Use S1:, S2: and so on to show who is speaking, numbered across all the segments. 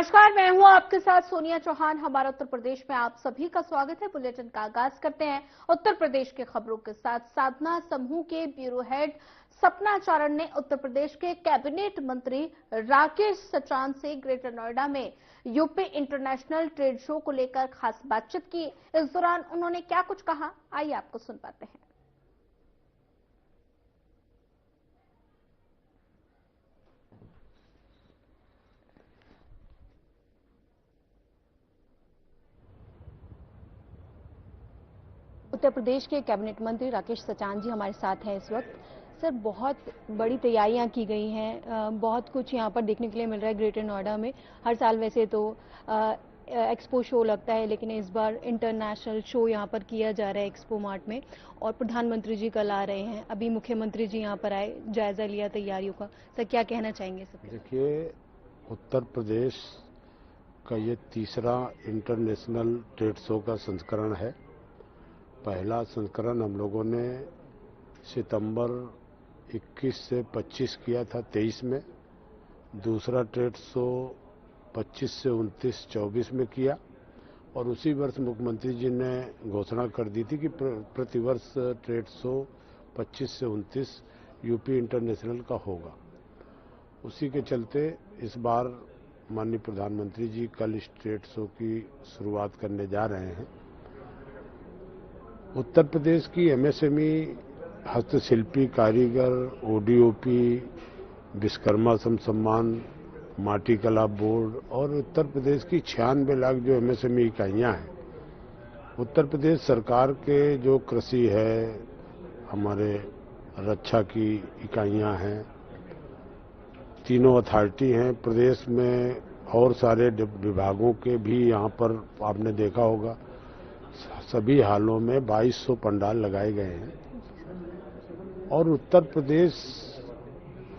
S1: नमस्कार, मैं हूं आपके साथ सोनिया चौहान। हमारा उत्तर प्रदेश में आप सभी का स्वागत है। बुलेटिन का आगाज करते हैं उत्तर प्रदेश के खबरों के साथ। साधना समूह के ब्यूरो हेड सपना चारण ने उत्तर प्रदेश के कैबिनेट मंत्री राकेश सचान से ग्रेटर नोएडा में यूपी इंटरनेशनल ट्रेड शो को लेकर खास बातचीत की। इस दौरान उन्होंने क्या कुछ कहा, आइए आपको सुन पाते हैं।
S2: उत्तर प्रदेश के कैबिनेट मंत्री राकेश सचान जी हमारे साथ हैं इस वक्त। सर, बहुत बड़ी तैयारियां की गई हैं, बहुत कुछ यहाँ पर देखने के लिए मिल रहा है ग्रेटर नोएडा में। हर साल वैसे तो एक्सपो शो लगता है, लेकिन इस बार इंटरनेशनल शो यहाँ पर किया जा रहा है एक्सपो मार्ट में, और प्रधानमंत्री जी कल आ रहे हैं। अभी मुख्यमंत्री जी यहाँ पर आए, जायजा लिया तैयारियों का। सर, क्या कहना चाहेंगे? सर
S3: देखिए, उत्तर प्रदेश का ये तीसरा इंटरनेशनल ट्रेड शो का संस्करण है। पहला संस्करण हम लोगों ने सितंबर 21 से 25 किया था 23 में। दूसरा ट्रेड शो 25 से 29, 24 में किया, और उसी वर्ष मुख्यमंत्री जी ने घोषणा कर दी थी कि प्रतिवर्ष ट्रेड शो 25 से 29 यूपी इंटरनेशनल का होगा। उसी के चलते इस बार माननीय प्रधानमंत्री जी कल इस ट्रेड शो की शुरुआत करने जा रहे हैं। उत्तर प्रदेश की एमएसएमई, हस्तशिल्पी, कारीगर, ओडीओपी, विश्वकर्मा सम्मान, माटी कला बोर्ड और उत्तर प्रदेश की 96 लाख जो एमएसएमई इकाइयां हैं, उत्तर प्रदेश सरकार के जो कृषि है, हमारे रक्षा की इकाइयां हैं, तीनों अथॉरिटी हैं प्रदेश में, और सारे विभागों के भी यहाँ पर आपने देखा होगा सभी हालों में 2200 पंडाल लगाए गए हैं। और उत्तर प्रदेश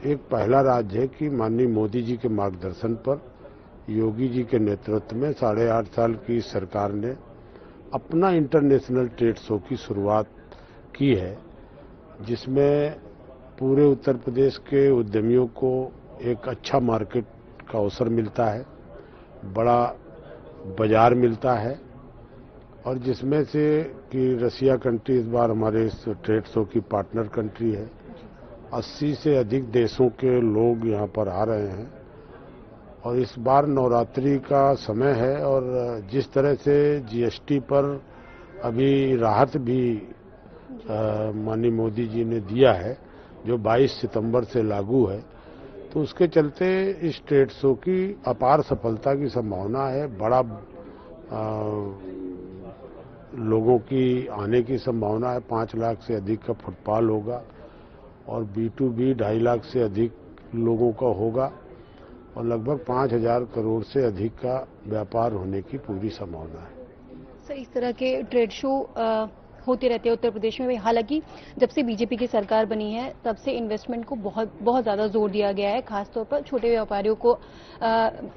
S3: एक पहला राज्य है कि माननीय मोदी जी के मार्गदर्शन पर, योगी जी के नेतृत्व में 8.5 साल की सरकार ने अपना इंटरनेशनल ट्रेड शो की शुरुआत की है, जिसमें पूरे उत्तर प्रदेश के उद्यमियों को एक अच्छा मार्केट का अवसर मिलता है, बड़ा बाजार मिलता है, और जिसमें से कि रसिया कंट्री इस बार हमारे इस ट्रेड शो की पार्टनर कंट्री है। 80 से अधिक देशों के लोग यहाँ पर आ रहे हैं, और इस बार नवरात्रि का समय है, और जिस तरह से जीएसटी पर अभी राहत भी माननीय मोदी जी ने दिया है, जो 22 सितंबर से लागू है, तो उसके चलते इस ट्रेड शो की अपार सफलता की संभावना है। बड़ा लोगों की आने की संभावना है। 5 लाख से अधिक का फुटफॉल होगा, और B2B 2.5 लाख से अधिक लोगों का होगा, और लगभग 5000 करोड़ से अधिक का व्यापार होने की पूरी संभावना है।
S2: सर, इस तरह के ट्रेड शो होते रहते हैं उत्तर प्रदेश में। हालांकि जब से बीजेपी की सरकार बनी है, तब से इन्वेस्टमेंट को बहुत ज़्यादा जोर दिया गया है। खासतौर पर छोटे व्यापारियों को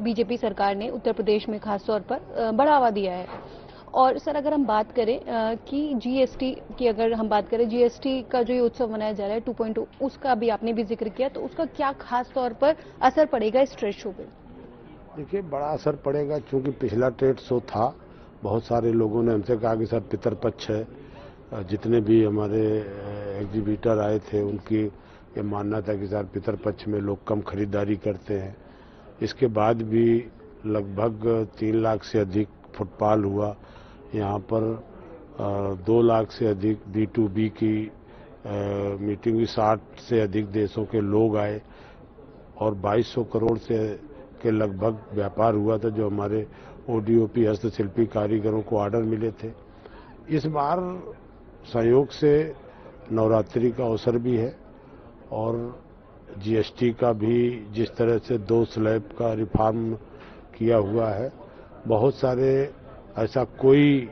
S2: बीजेपी सरकार ने उत्तर प्रदेश में खासतौर पर बढ़ावा दिया है। और सर, अगर हम बात करें कि जीएसटी की, अगर हम बात करें जीएसटी का जो ये उत्सव मनाया जा रहा है 2.0, उसका भी आपने भी जिक्र किया, तो उसका क्या खास तौर पर असर पड़ेगा इस ट्रेड शो पे?
S3: देखिए, बड़ा असर पड़ेगा, क्योंकि पिछला ट्रेड शो था, बहुत सारे लोगों ने हमसे कहा कि सर पितरपक्ष है। जितने भी हमारे एग्जीबिटर आए थे, उनकी ये मानना था कि सर पितरपक्ष में लोग कम खरीदारी करते हैं। इसके बाद भी लगभग 3 लाख से अधिक फुटफॉल हुआ। यहाँ पर 2 लाख से अधिक B2B की मीटिंग हुई, 60 से अधिक देशों के लोग आए, और 2200 करोड़ से के लगभग व्यापार हुआ था, जो हमारे ओडीओपी हस्तशिल्पी कारीगरों को ऑर्डर मिले थे। इस बार संयोग से नवरात्रि का अवसर भी है, और जीएसटी का भी जिस तरह से 2 स्लैब का रिफॉर्म किया हुआ है, बहुत सारे ऐसा कोई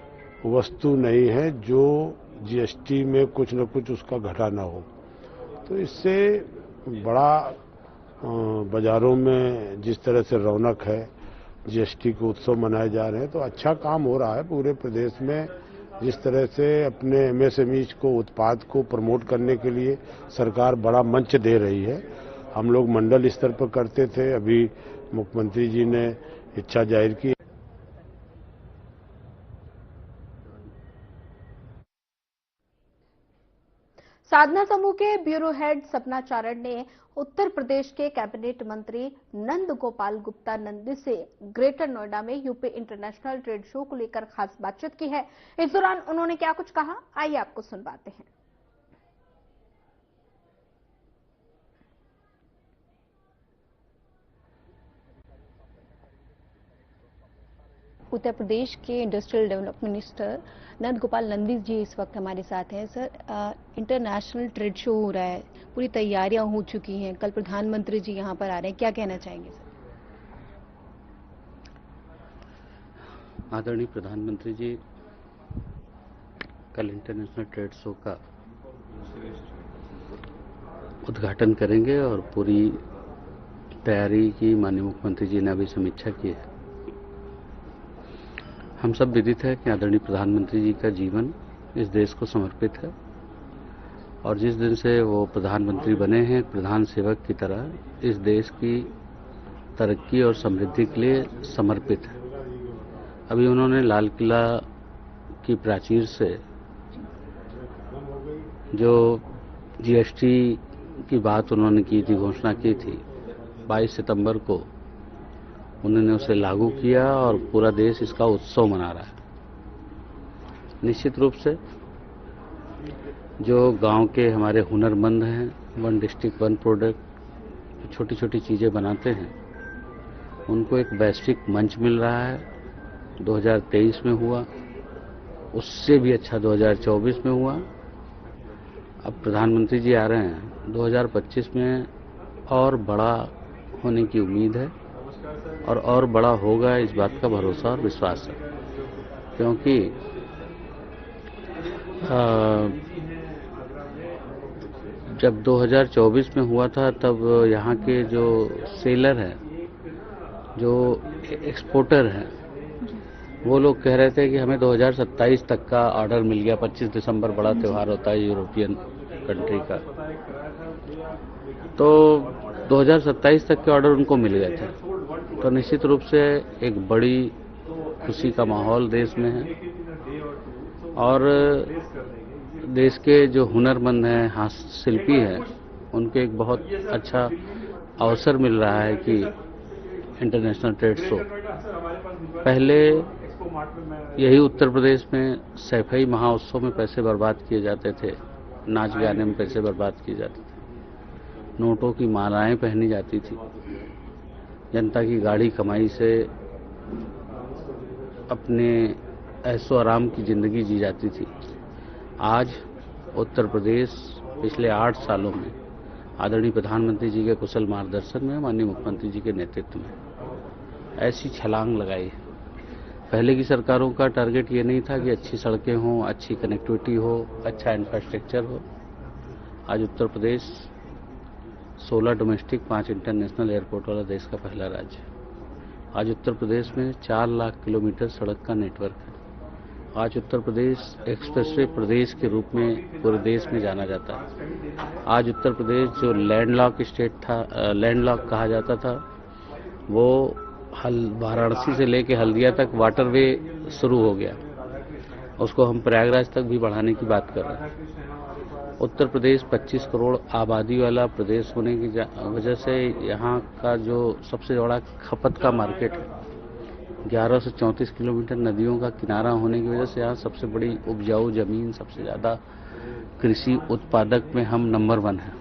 S3: वस्तु नहीं है जो जीएसटी में कुछ न कुछ उसका घटा ना हो। तो इससे बड़ा बाजारों में जिस तरह से रौनक है, जीएसटी के उत्सव मनाए जा रहे हैं, तो अच्छा काम हो रहा है पूरे प्रदेश में। जिस तरह से अपने एमएसएमईज को, उत्पाद को प्रमोट करने के लिए सरकार बड़ा मंच दे रही है। हम लोग मंडल स्तर पर करते थे, अभी मुख्यमंत्री जी ने इच्छा जाहिर की।
S1: साधना समूह के ब्यूरो हेड सपना चारण ने उत्तर प्रदेश के कैबिनेट मंत्री नंद गोपाल गुप्ता नंदी से ग्रेटर नोएडा में यूपी इंटरनेशनल ट्रेड शो को लेकर खास बातचीत की है। इस दौरान उन्होंने क्या कुछ कहा, आइए आपको सुनवाते हैं।
S2: उत्तर प्रदेश के industrial development minister Nand Gopal Nandi ji इस वक्त हमारे साथ हैं। सर, इंटरनेशनल ट्रेड शो हो रहा है, पूरी तैयारियां हो चुकी हैं, कल प्रधानमंत्री जी यहां पर आ रहे हैं, क्या कहना चाहेंगे सर?
S4: आदरणीय प्रधानमंत्री जी कल इंटरनेशनल ट्रेड शो का उद्घाटन करेंगे और पूरी तैयारी की माननीय मुख्यमंत्री जी ने अभी समीक्षा की है। हम सब विदित है कि आदरणीय प्रधानमंत्री जी का जीवन इस देश को समर्पित है और जिस दिन से वो प्रधानमंत्री बने हैं, प्रधान सेवक की तरह इस देश की तरक्की और समृद्धि के लिए समर्पित है। अभी उन्होंने लाल किला की प्राचीर से जो जीएसटी की बात उन्होंने की थी, घोषणा की थी, 22 सितंबर को उन्होंने उसे लागू किया और पूरा देश इसका उत्सव मना रहा है। निश्चित रूप से जो गांव के हमारे हुनरमंद हैं, वन डिस्ट्रिक्ट वन प्रोडक्ट, छोटी छोटी चीजें बनाते हैं, उनको एक वैश्विक मंच मिल रहा है। 2023 में हुआ, उससे भी अच्छा 2024 में हुआ। अब प्रधानमंत्री जी आ रहे हैं, 2025 में और बड़ा होने की उम्मीद है और बड़ा होगा, इस बात का भरोसा और विश्वास है। क्योंकि जब 2024 में हुआ था तब यहाँ के जो सेलर हैं, जो एक्सपोर्टर हैं, वो लोग कह रहे थे कि हमें 2027 तक का ऑर्डर मिल गया। 25 दिसंबर बड़ा त्यौहार होता है यूरोपियन कंट्री का, तो 2027 तक के ऑर्डर उनको मिल गए थे। तो निश्चित रूप से एक बड़ी खुशी का माहौल देश में है और देश के जो हुनरमंद हैं, हस्तशिल्पी हैं, उनके एक बहुत अच्छा अवसर मिल रहा है कि इंटरनेशनल ट्रेड शो। पहले यही उत्तर प्रदेश में सैफई महोत्सव में पैसे बर्बाद किए जाते थे, नाच गाने में पैसे बर्बाद किए जाते थे, नोटों की मालाएं पहनी जाती थी, जनता की गाढ़ी कमाई से अपने ऐशो आराम की जिंदगी जी जाती थी। आज उत्तर प्रदेश पिछले 8 सालों में आदरणीय प्रधानमंत्री जी के कुशल मार्गदर्शन में, माननीय मुख्यमंत्री जी के नेतृत्व में ऐसी छलांग लगाई। पहले की सरकारों का टारगेट ये नहीं था कि अच्छी सड़कें हों, अच्छी कनेक्टिविटी हो, अच्छा इंफ्रास्ट्रक्चर हो। आज Uttar Pradesh 16 domestic 5 international airport वाला देश का पहला राज्य है। आज उत्तर प्रदेश में 4 लाख किलोमीटर सड़क का नेटवर्क है। आज उत्तर प्रदेश एक्सप्रेसवे प्रदेश के रूप में पूरे देश में जाना जाता है। आज उत्तर प्रदेश जो लैंडलॉक स्टेट था, लैंडलॉक कहा जाता था, वो वाराणसी से लेके हल्दिया तक वाटरवे शुरू हो गया। उसको हम प्रयागराज तक भी बढ़ाने की बात कर रहे हैं। उत्तर प्रदेश 25 करोड़ आबादी वाला प्रदेश होने की वजह से यहाँ का जो सबसे बड़ा खपत का मार्केट है, 11 से 34 किलोमीटर नदियों का किनारा होने की वजह से यहाँ सबसे बड़ी उपजाऊ जमीन, सबसे ज़्यादा कृषि उत्पादक में हम नंबर 1 हैं।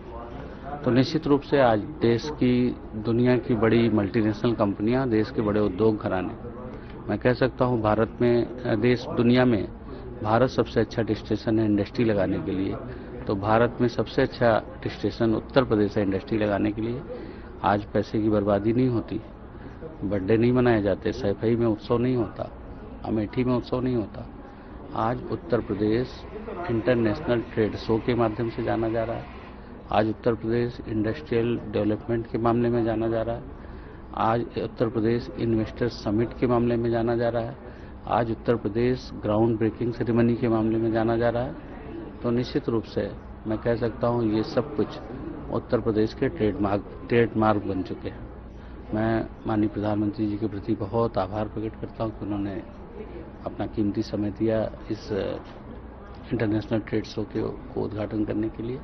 S4: तो निश्चित रूप से आज देश की, दुनिया की बड़ी मल्टीनेशनल कंपनियां, देश के बड़े उद्योग घराने, मैं कह सकता हूं भारत में, देश दुनिया में भारत सबसे अच्छा डेस्टिनेशन है इंडस्ट्री लगाने के लिए। तो भारत में सबसे अच्छा डेस्टिनेशन उत्तर प्रदेश है इंडस्ट्री लगाने के लिए। आज पैसे की बर्बादी नहीं होती, बर्थडे नहीं मनाए जाते, सैफई में उत्सव नहीं होता, अमेठी में उत्सव नहीं होता। आज Uttar Pradesh international trade show के माध्यम से जाना जा रहा है। आज उत्तर प्रदेश इंडस्ट्रियल डेवलपमेंट के मामले में जाना जा रहा है। आज उत्तर प्रदेश इन्वेस्टर समिट के मामले में जाना जा रहा है। आज Uttar Pradesh ground breaking ceremony के मामले में जाना जा रहा है। तो निश्चित रूप से मैं कह सकता हूँ ये सब कुछ उत्तर प्रदेश के ट्रेडमार्क बन चुके हैं। मैं माननीय प्रधानमंत्री जी के प्रति बहुत आभार प्रकट करता हूं कि उन्होंने अपना कीमती समय दिया इस इंटरनेशनल ट्रेड शो को उद्घाटन करने के लिए।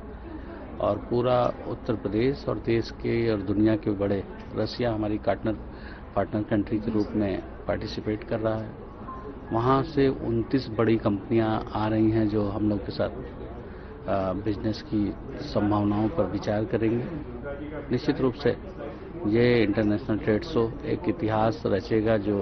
S4: और पूरा उत्तर प्रदेश और देश के और दुनिया के बड़े रसिया हमारी पार्टनर कंट्री के रूप में पार्टिसिपेट कर रहा है। वहाँ से 29 बड़ी कंपनियां आ रही हैं जो हम लोग के साथ बिजनेस की संभावनाओं पर विचार करेंगे। निश्चित रूप से ये इंटरनेशनल ट्रेड शो एक इतिहास रचेगा जो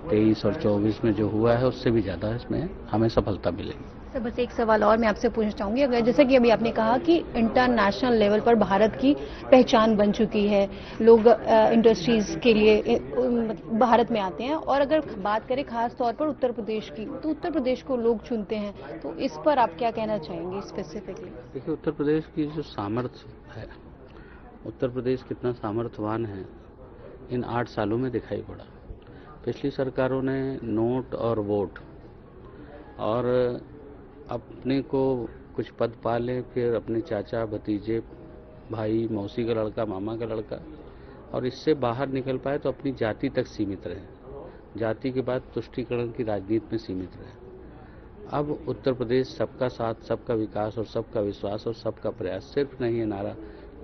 S4: 23 और 24 में जो हुआ है उससे भी ज़्यादा इसमें हमें सफलता मिलेगी।
S2: सर बस एक सवाल और मैं आपसे पूछना चाहूंगी, अगर जैसे कि अभी आपने कहा कि इंटरनेशनल लेवल पर भारत की पहचान बन चुकी है, लोग इंडस्ट्रीज के लिए भारत में आते हैं, और अगर बात करें खास तौर पर उत्तर प्रदेश की, तो उत्तर प्रदेश को लोग चुनते हैं, तो इस पर आप क्या कहना चाहेंगे स्पेसिफिकली?
S4: देखिए, उत्तर प्रदेश की जो सामर्थ्य है, उत्तर प्रदेश कितना सामर्थ्यवान है, इन 8 सालों में दिखाई पड़ा। पिछली सरकारों ने नोट और वोट और अपने को कुछ पद पा लें, फिर अपने चाचा, भतीजे, भाई, मौसी का लड़का, मामा का लड़का, और इससे बाहर निकल पाए तो अपनी जाति तक सीमित रहे। जाति के बाद तुष्टीकरण की राजनीति में सीमित रहे। अब उत्तर प्रदेश सबका साथ, सबका विकास और सबका विश्वास और सबका प्रयास सिर्फ नहीं है नारा,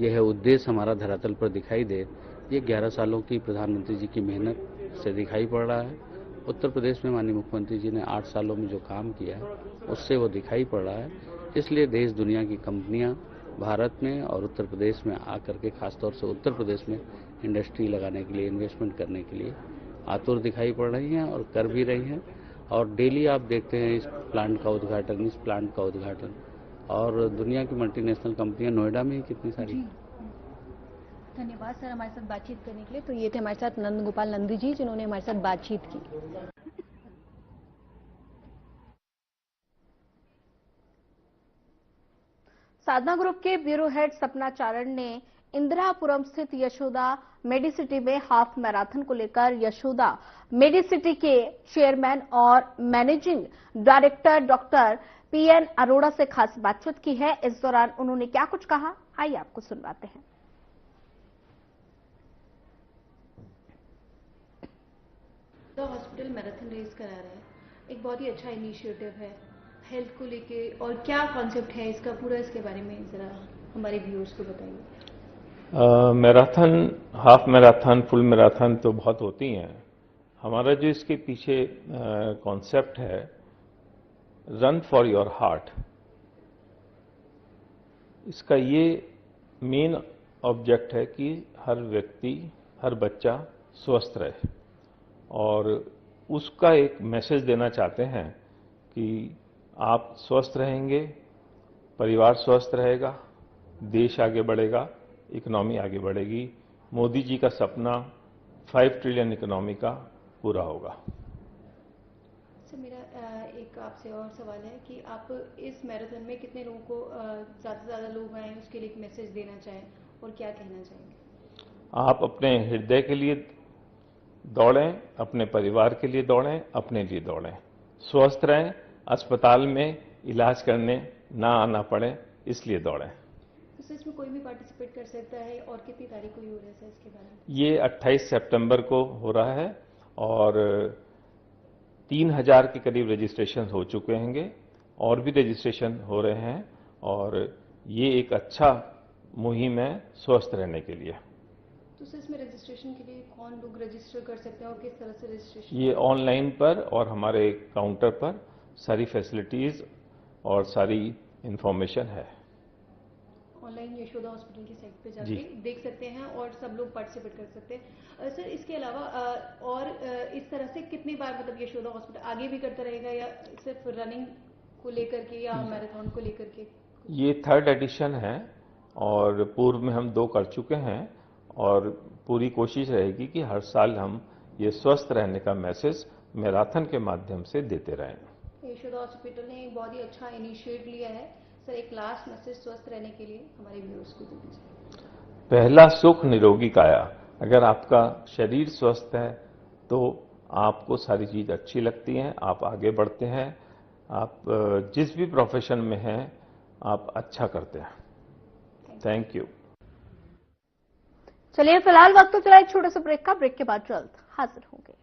S4: यह है उद्देश्य हमारा धरातल पर दिखाई दे। ये 11 सालों की प्रधानमंत्री जी की मेहनत से दिखाई पड़ रहा है। उत्तर प्रदेश में माननीय मुख्यमंत्री जी ने 8 सालों में जो काम किया है उससे वो दिखाई पड़ रहा है। इसलिए देश दुनिया की कंपनियां भारत में और उत्तर प्रदेश में आकर के, खासतौर से उत्तर प्रदेश में इंडस्ट्री लगाने के लिए, इन्वेस्टमेंट करने के लिए आतुर दिखाई पड़ रही हैं और कर भी रही हैं। और डेली आप देखते हैं इस प्लांट का उद्घाटन, और दुनिया की मल्टीनेशनल कंपनियां नोएडा में ही कितनी सारी।
S2: धन्यवाद सर हमारे साथ बातचीत करने के लिए। तो ये थे हमारे साथ नंद गोपाल नंदी जी, जिन्होंने हमारे साथ बातचीत की।
S1: साधना ग्रुप के ब्यूरो हेड सपना चारण ने इंदिरापुरम स्थित यशोदा मेडिसिटी में हाफ मैराथन को लेकर यशोदा मेडिसिटी के चेयरमैन और managing director doctor PN Arora से खास बातचीत की है। इस दौरान उन्होंने क्या कुछ कहा, आइए आपको सुनवाते हैं।
S2: हॉस्पिटल मैराथन रेस करा रहे हैं, एक बहुत ही अच्छा इनिशिएटिव है हेल्थ को लेके, और क्या कॉन्सेप्ट है इसका पूरा, इसके बारे में जरा हमारे व्यूअर्स को बताइए।
S5: Marathon, half marathon, full marathon तो बहुत होती हैं। हमारा जो इसके पीछे कॉन्सेप्ट है, रन फॉर योर हार्ट, इसका ये मेन ऑब्जेक्ट है कि हर व्यक्ति, हर बच्चा स्वस्थ रहे, और उसका एक मैसेज देना चाहते हैं कि आप स्वस्थ रहेंगे, परिवार स्वस्थ रहेगा, देश आगे बढ़ेगा, इकोनॉमी आगे बढ़ेगी। मोदी जी का सपना 5 ट्रिलियन इकोनॉमी का पूरा होगा।
S2: सर मेरा एक आपसे और सवाल है कि आप इस मैराथन में कितने लोगों को, ज़्यादा से ज़्यादा लोग आए उसके लिए एक मैसेज देना चाहें और क्या कहना चाहेंगे?
S5: आप अपने हृदय के लिए दौड़ें, अपने परिवार के लिए दौड़ें, अपने लिए दौड़ें, स्वस्थ रहें, अस्पताल में इलाज करने ना आना पड़े, इसलिए दौड़ें।
S2: तो सर इसमें कोई भी पार्टिसिपेट कर सकता है, और कितनी तारीख को ही हो रहा है सर इसके बारे में?
S5: ये 28 सितंबर को हो रहा है और 3000 के करीब रजिस्ट्रेशन हो चुके हैं, और भी रजिस्ट्रेशन हो रहे हैं, और ये एक अच्छा मुहिम है स्वस्थ रहने के लिए।
S2: तो सर इसमें रजिस्ट्रेशन के लिए कौन लोग रजिस्टर कर सकते हैं और किस तरह से रजिस्ट्रेशन?
S5: ये ऑनलाइन पर और हमारे काउंटर पर सारी फैसिलिटीज और सारी इंफॉर्मेशन है।
S2: ऑनलाइन यशोदा हॉस्पिटल की साइट पे जाके देख सकते हैं और सब लोग पार्टिसिपेट कर सकते हैं। सर इसके अलावा और इस तरह से कितनी बार मतलब यशोदा हॉस्पिटल आगे भी करता रहेगा, या सिर्फ रनिंग को लेकर के या मैराथन को लेकर के?
S5: ये 3rd एडिशन है और पूर्व में हम 2 कर चुके हैं, और पूरी कोशिश रहेगी कि हर साल हम ये स्वस्थ रहने का मैसेज मैराथन के माध्यम से देते रहें।
S2: यशोदा हॉस्पिटल ने एक बहुत ही अच्छा इनिशिएटिव लिया है। सर एक लास्ट मैसेज स्वस्थ रहने के लिए हमारे व्यूअर्स को दे दीजिए।
S5: पहला सुख निरोगी काया। अगर आपका शरीर स्वस्थ है तो आपको सारी चीज अच्छी लगती हैं, आप आगे बढ़ते हैं, आप जिस भी प्रोफेशन में हैं आप अच्छा करते हैं। Thank you.
S1: चलिए फिलहाल वक्त तो चला एक छोटे से ब्रेक का। ब्रेक के बाद जल्द हाजिर होंगे।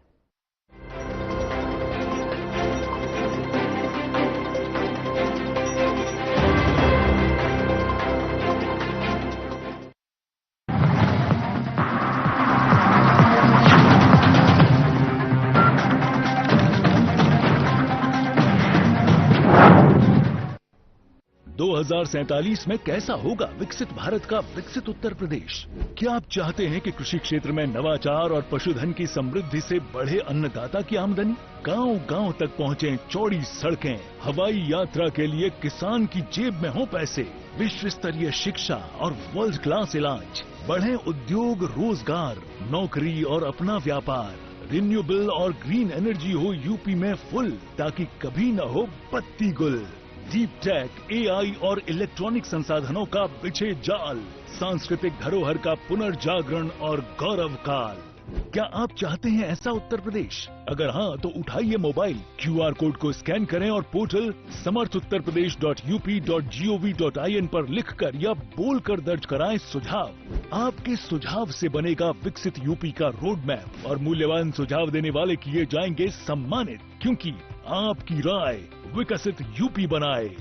S6: 2047 में कैसा होगा विकसित भारत का विकसित उत्तर प्रदेश? क्या आप चाहते हैं कि कृषि क्षेत्र में नवाचार और पशुधन की समृद्धि से बढ़े अन्नदाता की आमदनी, गांव-गांव तक पहुंचे चौड़ी सड़कें, हवाई यात्रा के लिए किसान की जेब में हो पैसे, विश्व स्तरीय शिक्षा और वर्ल्ड क्लास इलाज, बढ़े उद्योग, रोजगार, नौकरी और अपना व्यापार, रिन्यूएबल और ग्रीन एनर्जी हो यूपी में फुल, ताकि कभी न हो बत्ती गुल। डीप टेक, एआई और इलेक्ट्रॉनिक संसाधनों का बिछे जाल, सांस्कृतिक धरोहर का पुनर्जागरण और गौरव काल। क्या आप चाहते हैं ऐसा उत्तर प्रदेश? अगर हाँ तो उठाइए मोबाइल, क्यूआर कोड को स्कैन करें और पोर्टल samarthuttarpradesh.up.gov.in पर लिखकर या बोलकर दर्ज कराएं सुझाव। आपके सुझाव से बनेगा विकसित यूपी का रोड मैप और मूल्यवान सुझाव देने वाले किए जाएंगे सम्मानित, क्योंकि आपकी राय विकसित यूपी बनाए।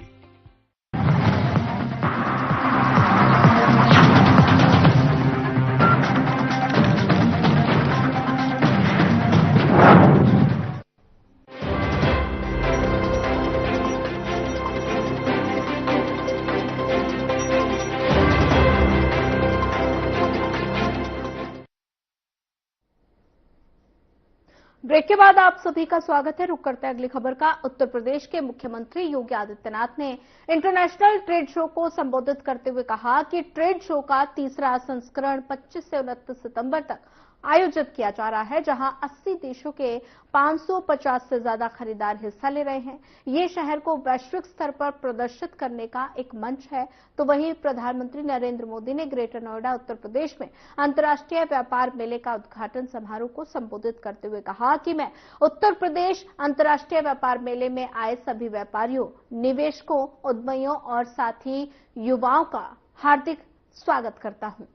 S1: ब्रेक के बाद आप सभी का स्वागत है। रुक करते हैं अगली खबर का। उत्तर प्रदेश के मुख्यमंत्री योगी आदित्यनाथ ने इंटरनेशनल ट्रेड शो को संबोधित करते हुए कहा कि ट्रेड शो का तीसरा संस्करण 25 से 29 सितंबर तक आयोजित किया जा रहा है, जहां 80 देशों के 550 से ज्यादा खरीदार हिस्सा ले रहे हैं। ये शहर को वैश्विक स्तर पर प्रदर्शित करने का एक मंच है। तो वहीं प्रधानमंत्री नरेंद्र मोदी ने ग्रेटर नोएडा उत्तर प्रदेश में अंतर्राष्ट्रीय व्यापार मेले का उद्घाटन समारोह को संबोधित करते हुए कहा कि मैं उत्तर प्रदेश अंतर्राष्ट्रीय व्यापार मेले में आए सभी व्यापारियों, निवेशकों, उद्यमियों और साथ ही युवाओं का हार्दिक स्वागत करता हूं।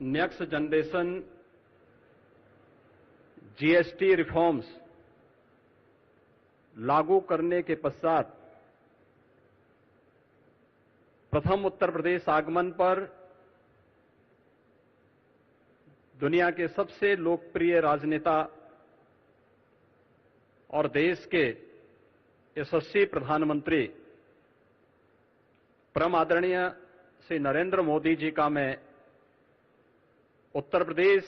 S7: नेक्स्ट जनरेशन जीएसटी रिफॉर्म्स लागू करने के पश्चात प्रथम उत्तर प्रदेश आगमन पर दुनिया के सबसे लोकप्रिय राजनेता और देश के यशस्वी प्रधानमंत्री परम आदरणीय श्री नरेंद्र मोदी जी का मैं उत्तर प्रदेश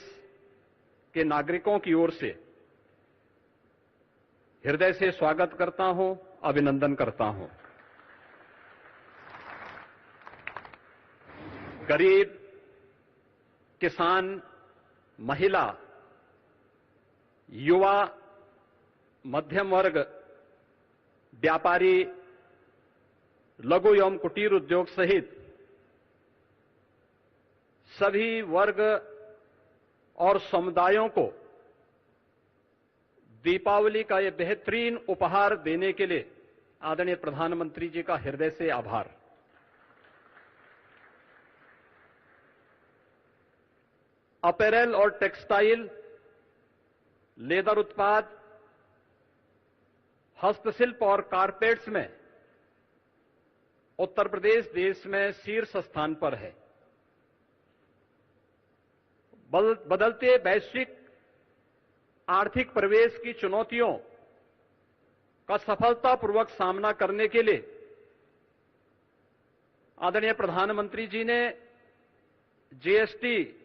S7: के नागरिकों की ओर से हृदय से स्वागत करता हूं, अभिनंदन करता हूं। गरीब, किसान, महिला, युवा, मध्यम वर्ग, व्यापारी, लघु एवं कुटीर उद्योग सहित सभी वर्ग और समुदायों को दीपावली का यह बेहतरीन उपहार देने के लिए आदरणीय प्रधानमंत्री जी का हृदय से आभार। अपैरल और टेक्सटाइल, लेदर उत्पाद, हस्तशिल्प और कारपेट्स में उत्तर प्रदेश देश में शीर्ष स्थान पर है। बदलते वैश्विक आर्थिक परिवेश की चुनौतियों का सफलतापूर्वक सामना करने के लिए आदरणीय प्रधानमंत्री जी ने जीएसटी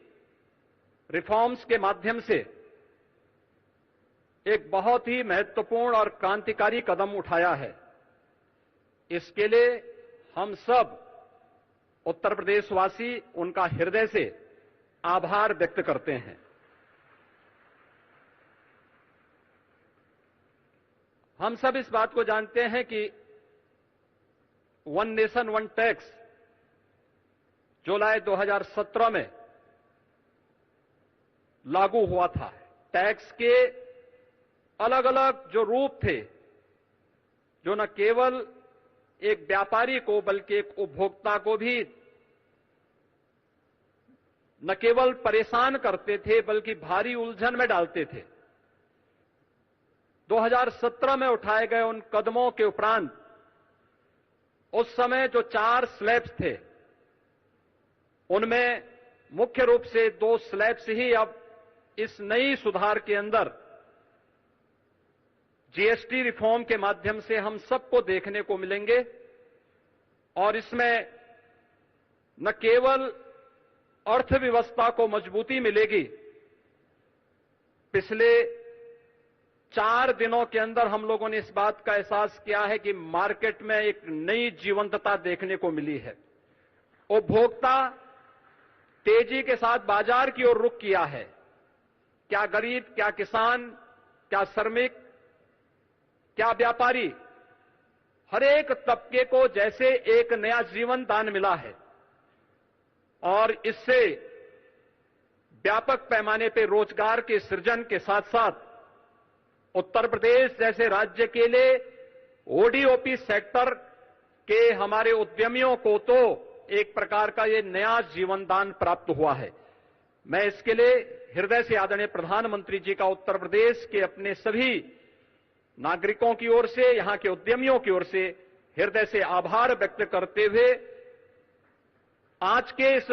S7: रिफॉर्म्स के माध्यम से एक बहुत ही महत्वपूर्ण और क्रांतिकारी कदम उठाया है। इसके लिए हम सब उत्तर प्रदेशवासी उनका हृदय से आभार व्यक्त करते हैं। हम सब इस बात को जानते हैं कि वन नेशन वन टैक्स जुलाई 2017 में लागू हुआ था। टैक्स के अलग अलग जो रूप थे, जो न केवल एक व्यापारी को बल्कि एक उपभोक्ता को भी न केवल परेशान करते थे बल्कि भारी उलझन में डालते थे। 2017 में उठाए गए उन कदमों के उपरांत उस समय जो 4 स्लैब्स थे, उनमें मुख्य रूप से 2 स्लैब्स ही अब इस नई सुधार के अंदर जीएसटी रिफॉर्म के माध्यम से हम सबको देखने को मिलेंगे। और इसमें न केवल अर्थव्यवस्था को मजबूती मिलेगी, पिछले 4 दिनों के अंदर हम लोगों ने इस बात का एहसास किया है कि मार्केट में एक नई जीवंतता देखने को मिली है। उपभोक्ता तेजी के साथ बाजार की ओर रुख किया है। क्या गरीब, क्या किसान, क्या श्रमिक, क्या व्यापारी, हर एक तबके को जैसे एक नया जीवन दान मिला है और इससे व्यापक पैमाने पर रोजगार के सृजन के साथ साथ उत्तर प्रदेश जैसे राज्य के लिए ओडीओपी सेक्टर के हमारे उद्यमियों को तो एक प्रकार का ये नया जीवन दान प्राप्त हुआ है। मैं इसके लिए हृदय से आदरणीय प्रधानमंत्री जी का उत्तर प्रदेश के अपने सभी नागरिकों की ओर से, यहां के उद्यमियों की ओर से हृदय से आभार व्यक्त करते हुए आज के इस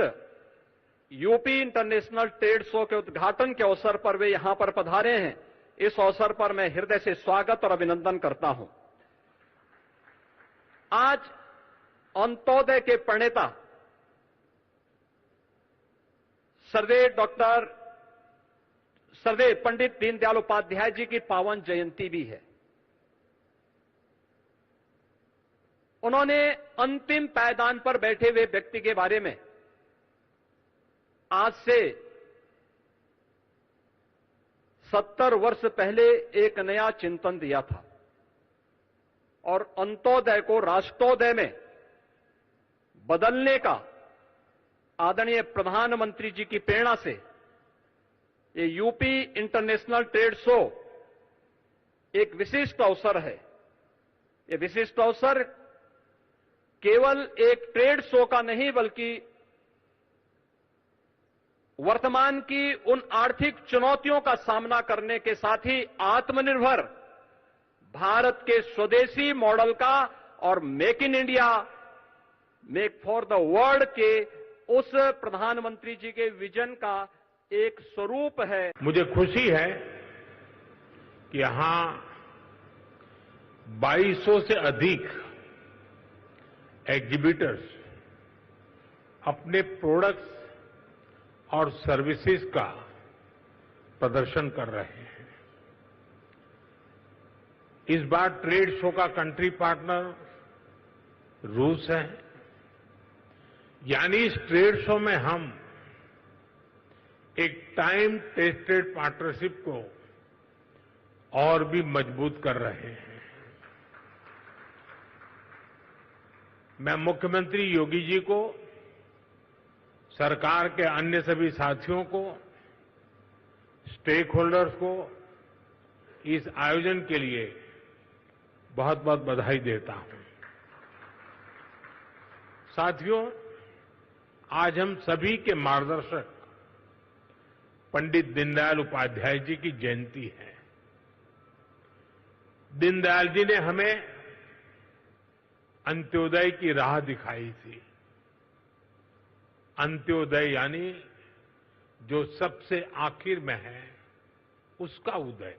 S7: यूपी इंटरनेशनल ट्रेड शो के उद्घाटन के अवसर पर वे यहां पर पधारे हैं। इस अवसर पर मैं हृदय से स्वागत और अभिनंदन करता हूं। आज अंत्योदय के प्रणेता सर्वदेव पंडित दीनदयाल उपाध्याय जी की पावन जयंती भी है। उन्होंने अंतिम पायदान पर बैठे हुए व्यक्ति के बारे में आज से 70 वर्ष पहले एक नया चिंतन दिया था और अंत्योदय को राष्ट्रोदय में बदलने का आदरणीय प्रधानमंत्री जी की प्रेरणा से ये यूपी इंटरनेशनल ट्रेड शो एक विशिष्ट अवसर है। ये विशिष्ट अवसर केवल एक ट्रेड शो का नहीं बल्कि वर्तमान की उन आर्थिक चुनौतियों का सामना करने के साथ ही आत्मनिर्भर भारत के स्वदेशी मॉडल का और make in India, make for the world के उस प्रधानमंत्री जी के विजन का एक स्वरूप है।
S3: मुझे खुशी है कि यहां 2200 से अधिक एग्जीबिटर्स अपने प्रोडक्ट्स और सर्विसेज का प्रदर्शन कर रहे हैं। इस बार ट्रेड शो का कंट्री पार्टनर रूस है, यानी इस ट्रेड शो में हम एक टाइम टेस्टेड पार्टनरशिप को और भी मजबूत कर रहे हैं। मैं मुख्यमंत्री योगी जी को, सरकार के अन्य सभी साथियों को, स्टेक होल्डर्स को इस आयोजन के लिए बहुत बहुत बधाई देता हूं। साथियों, आज हम सभी के मार्गदर्शक पंडित दीनदयाल उपाध्याय जी की जयंती है। दीनदयाल जी ने हमें अंत्योदय की राह दिखाई थी। अंत्योदय यानी जो सबसे आखिर में है उसका उदय,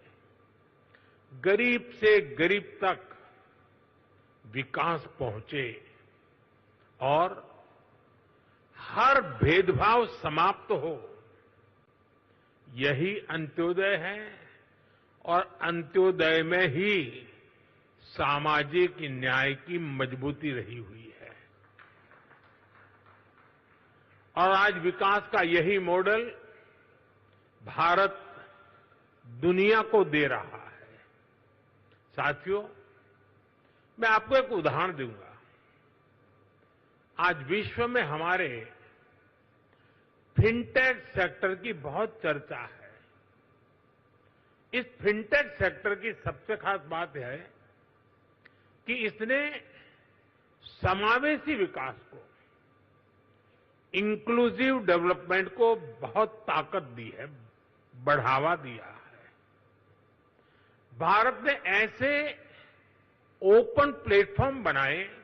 S3: गरीब से गरीब तक विकास पहुंचे और हर भेदभाव समाप्त हो, यही अंत्योदय है। और अंत्योदय में ही सामाजिक न्याय की मजबूती रही हुई है। और आज विकास का यही मॉडल भारत दुनिया को दे रहा है। साथियों, मैं आपको एक उदाहरण दूंगा। आज विश्व में हमारे फिनटेक सेक्टर की बहुत चर्चा है। इस फिनटेक सेक्टर की सबसे खास बात है कि इसने समावेशी विकास को इंक्लूसिव डेवलपमेंट को बहुत ताकत दी है, बढ़ावा दिया है। भारत ने ऐसे ओपन प्लेटफॉर्म बनाए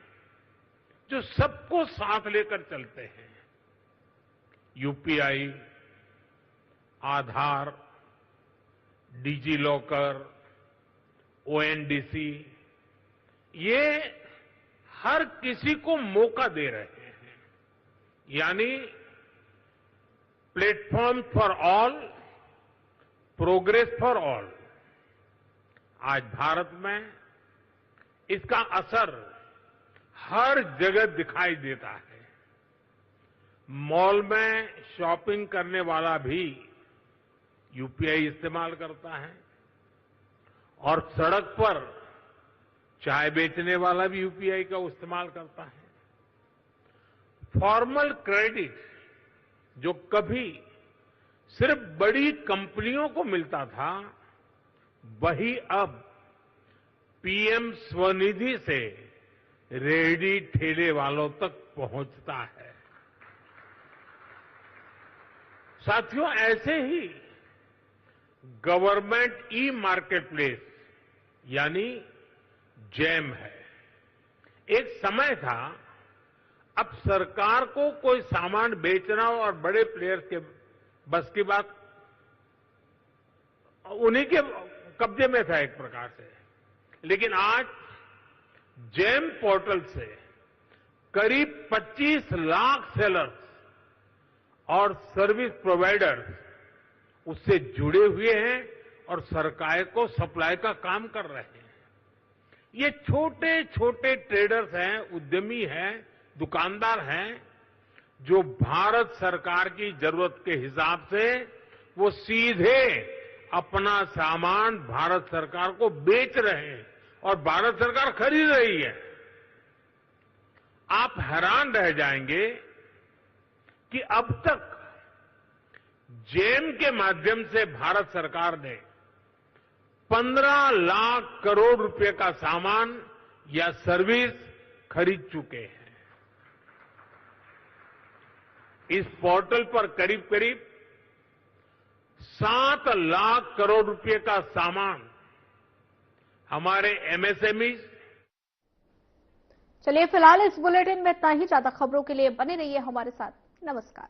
S3: जो सबको साथ लेकर चलते हैं। यूपीआई, आधार, डिजी लॉकर, ओएनडीसी, ये हर किसी को मौका दे रहे हैं। यानी platform for all, progress for all. आज भारत में इसका असर हर जगह दिखाई देता है। मॉल में शॉपिंग करने वाला भी यूपीआई इस्तेमाल करता है और सड़क पर चाय बेचने वाला भी यूपीआई का इस्तेमाल करता है। फॉर्मल क्रेडिट जो कभी सिर्फ बड़ी कंपनियों को मिलता था, वही अब पीएम स्वनिधि से रेहड़ी ठेले वालों तक पहुंचता है। साथियों, ऐसे ही गवर्नमेंट ई मार्केटप्लेस यानी जैम है। एक समय था, अब सरकार को कोई सामान बेचना हो और बड़े प्लेयर्स के बस की बात, उन्हीं के कब्जे में था एक प्रकार से। लेकिन आज जैम पोर्टल से करीब 25 लाख सेलर्स और सर्विस प्रोवाइडर्स उससे जुड़े हुए हैं और सरकार को सप्लाई का काम कर रहे हैं। ये छोटे छोटे ट्रेडर्स हैं, उद्यमी हैं, दुकानदार हैं, जो भारत सरकार की जरूरत के हिसाब से वो सीधे अपना सामान भारत सरकार को बेच रहे हैं और भारत सरकार खरीद रही है। आप हैरान रह जाएंगे कि अब तक जैम के माध्यम से भारत सरकार ने 15 लाख करोड़ रुपए का सामान या सर्विस खरीद चुके हैं। इस पोर्टल पर करीब करीब 7 लाख करोड़ रुपए का सामान हमारे एमएसएमई।
S1: चलिए, फिलहाल इस बुलेटिन में इतना ही। ज्यादा खबरों के लिए बने रहिए हमारे साथ। नमस्कार।